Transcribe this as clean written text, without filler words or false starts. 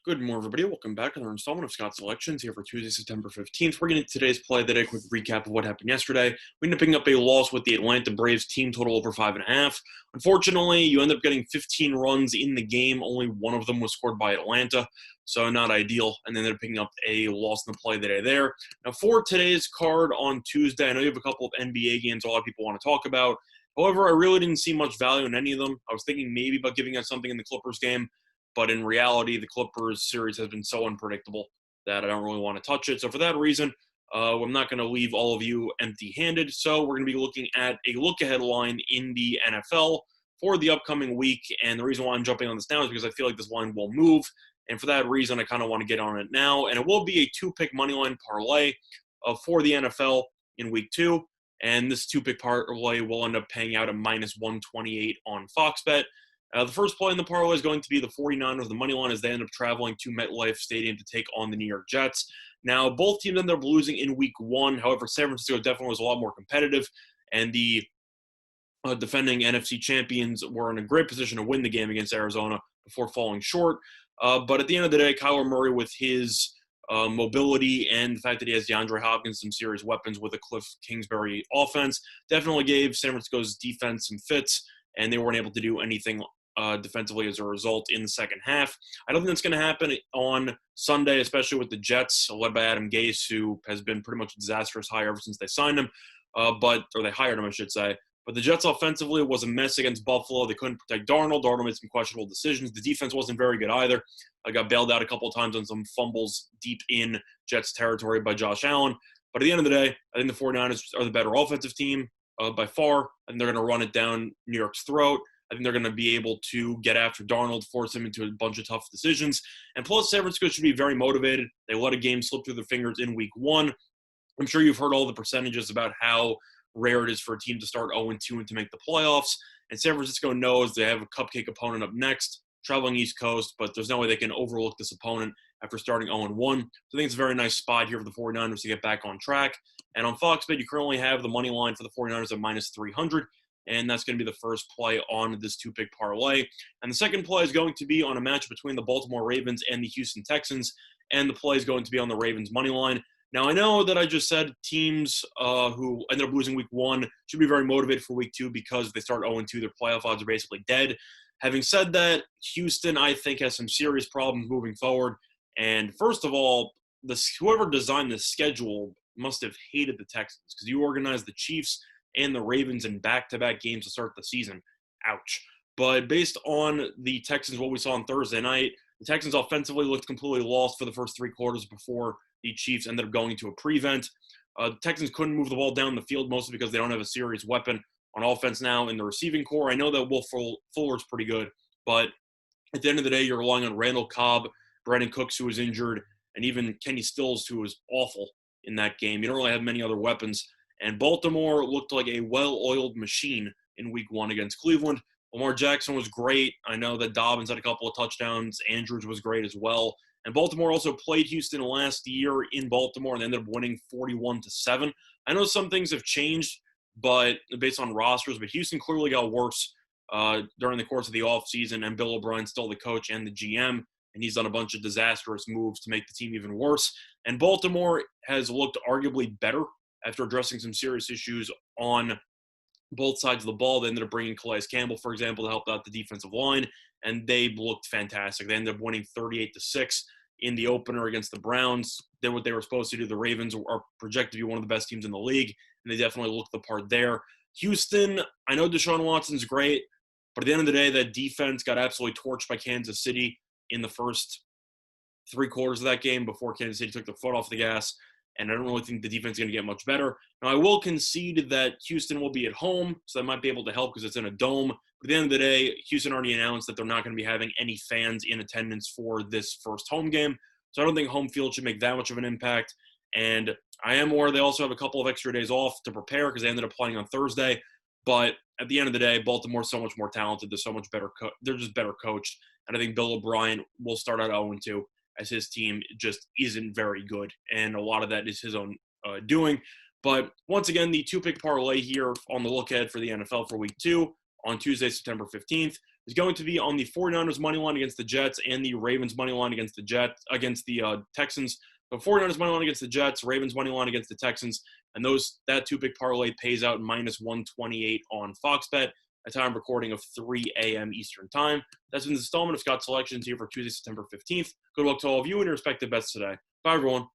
Good morning, everybody. Welcome back to another installment of Scott's Selections here for Tuesday, September 15th. We're getting to today's play of the day. Quick recap of what happened yesterday. We ended up picking up a loss with the Atlanta Braves team total over 5.5. Unfortunately, you end up getting 15 runs in the game. Only one of them was scored by Atlanta, so not ideal. And then they're picking up a loss in the play of the day there. Now, for today's card on Tuesday, I know you have a couple of NBA games a lot of people want to talk about. However, I really didn't see much value in any of them. I was thinking maybe about giving out something in the Clippers game. But in reality, the Clippers series has been so unpredictable that I don't really want to touch it. So for that reason, I'm not going to leave all of you empty-handed. So we're going to be looking at a look-ahead line in the NFL for the upcoming week. And the reason why I'm jumping on this now is because I feel like this line will move. And for that reason, I kind of want to get on it now. And it will be a two-pick moneyline parlay for the NFL in week 2. And this two-pick parlay will end up paying out at minus 128 on Fox Bet. The first play in the parlay is going to be the 49ers, the money line, as they end up traveling to MetLife Stadium to take on the New York Jets. Now, both teams ended up losing in week 1. However, San Francisco definitely was a lot more competitive, and the defending NFC champions were in a great position to win the game against Arizona before falling short. But at the end of the day, Kyler Murray, with his mobility and the fact that he has DeAndre Hopkins, some serious weapons with a Cliff Kingsbury offense, definitely gave San Francisco's defense some fits, and they weren't able to do anything defensively as a result in the second half. I don't think that's going to happen on Sunday, especially with the Jets, led by Adam Gase, who has been pretty much a disastrous hire ever since they signed him, or they hired him, I should say. But the Jets offensively was a mess against Buffalo. They couldn't protect Darnold. Darnold made some questionable decisions. The defense wasn't very good either. I got bailed out a couple of times on some fumbles deep in Jets territory by Josh Allen. But at the end of the day, I think the 49ers are the better offensive team by far, and they're going to run it down New York's throat. I think they're going to be able to get after Darnold, force him into a bunch of tough decisions. And plus, San Francisco should be very motivated. They let a game slip through their fingers in week 1. I'm sure you've heard all the percentages about how rare it is for a team to start 0-2 and to make the playoffs. And San Francisco knows they have a cupcake opponent up next, traveling East Coast, but there's no way they can overlook this opponent after starting 0-1. So I think it's a very nice spot here for the 49ers to get back on track. And on Fox Bet, you currently have the money line for the 49ers at minus 300. And that's going to be the first play on this two-pick parlay. And the second play is going to be on a match between the Baltimore Ravens and the Houston Texans, and the play is going to be on the Ravens' money line. Now, I know that I just said teams who ended up losing week 1 should be very motivated for week 2 because they start 0-2, their playoff odds are basically dead. Having said that, Houston, I think, has some serious problems moving forward. And first of all, whoever designed this schedule must have hated the Texans because you organized the Chiefs and the Ravens in back-to-back games to start the season. Ouch. But based on the Texans, what we saw on Thursday night, the Texans offensively looked completely lost for the first 3 quarters before the Chiefs ended up going into a prevent. The Texans couldn't move the ball down the field, mostly because they don't have a serious weapon on offense now in the receiving core. I know that Will Fuller's pretty good, but at the end of the day, you're relying on Randall Cobb, Brandon Cooks, who was injured, and even Kenny Stills, who was awful in that game. You don't really have many other weapons. And Baltimore looked like a well-oiled machine in week 1 against Cleveland. Lamar Jackson was great. I know that Dobbins had a couple of touchdowns. Andrews was great as well. And Baltimore also played Houston last year in Baltimore and ended up winning 41-7. I know some things have changed, but based on rosters, but Houston clearly got worse during the course of the offseason, and Bill O'Brien's still the coach and the GM, and he's done a bunch of disastrous moves to make the team even worse. And Baltimore has looked arguably better after addressing some serious issues on both sides of the ball. They ended up bringing Calais Campbell, for example, to help out the defensive line, and they looked fantastic. They ended up winning 38-6 in the opener against the Browns. Did what they were supposed to do. The Ravens are projected to be one of the best teams in the league, and they definitely looked the part there. Houston, I know Deshaun Watson's great, but at the end of the day, that defense got absolutely torched by Kansas City in the first 3 quarters of that game before Kansas City took their foot off the gas. And I don't really think the defense is going to get much better. Now, I will concede that Houston will be at home, so that might be able to help because it's in a dome. But at the end of the day, Houston already announced that they're not going to be having any fans in attendance for this first home game. So I don't think home field should make that much of an impact. And I am aware they also have a couple of extra days off to prepare because they ended up playing on Thursday. But at the end of the day, Baltimore's so much more talented. They're so much better. They're just better coached. And I think Bill O'Brien will start out 0-2. As his team just isn't very good, and a lot of that is his own doing. But once again, the two-pick parlay here on the look ahead for the NFL for week 2 on Tuesday, September 15th. is going to be on the 49ers money line against the Jets and the Ravens money line against the Texans. The 49ers money line against the Jets, Ravens money line against the Texans, and that two-pick parlay pays out minus 128 on Fox Bet at time of recording of 3 a.m. Eastern Time. That's been the installment of Scott's Selections here for Tuesday, September 15th. Good luck to all of you and your respective bets today. Bye, everyone.